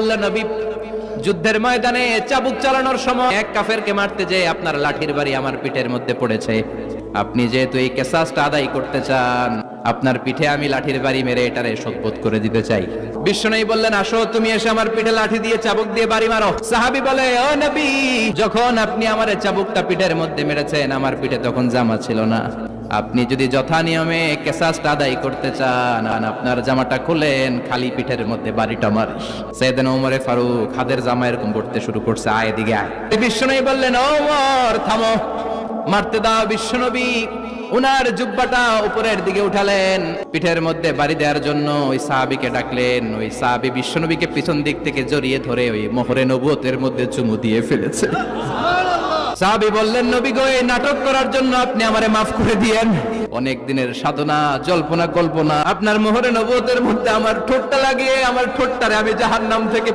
বলল, নবী, যুদ্ধের ময়দানে চাবুক চালানোর সময় এক কাফেরকে মারতে যেয়ে আপনার লাঠির বাড়ি আমার পিঠের মধ্যে পড়েছে। আপনি যেহেতু এই কিসাসটা আদায় করতে চান, আপনার পিঠে আমি লাঠির বাড়ি মেরে এটারে শোধবোধ করে দিতে চাই। বিশ্বনবী বললেন, আসো, তুমি এসে আমার পিঠে লাঠি দিয়ে চাবুক দিয়ে বাড়ি মারো। সাহাবী বলে, ও নবী, যখন আপনি আমার চাবুকটা পিঠের মধ্যে মেরেছেন, আমার পিঠে তখন জামা ছিল না। আপনি যদি যথা নিয়মে কিসাসটা আদায় করতে চান, আপনার জামাটা খুলেন, খালি পিঠের মধ্যে বাড়িটা মার। সাইয়েদনা ওমরে ফারুক হাদের জামা এরকম পড়তে শুরু করছে, আয় এদিকে আয়। বিশ্বনবী বললেন, ওমর থামো, মারতে দাও। বিশ্বনবী উনার জুব্বাটা উপরের দিকে উঠালেন, পিঠের মধ্যে বাড়ি দেওয়ার জন্য ওই সাহাবীকে ডাকলেন। ওই সাহাবী বিশ্বনবীকে পিছন দিক থেকে জড়িয়ে ধরে ওই মোহরে নবুয়তের মধ্যে চুমু দিয়ে ফেলেছে। সাহাবী বললেন, নবী গো, এই নাটক করার জন্য আপনি আমারে মাফ করে দিয়েন। অনেক দিনের সাধনা, জল্পনা কল্পনা, আপনার মোহরে নবুয়তের মধ্যে আমার ঠোঁটটা লাগিয়ে আমার ঠোঁটটারে আমি জাহান্নাম থেকে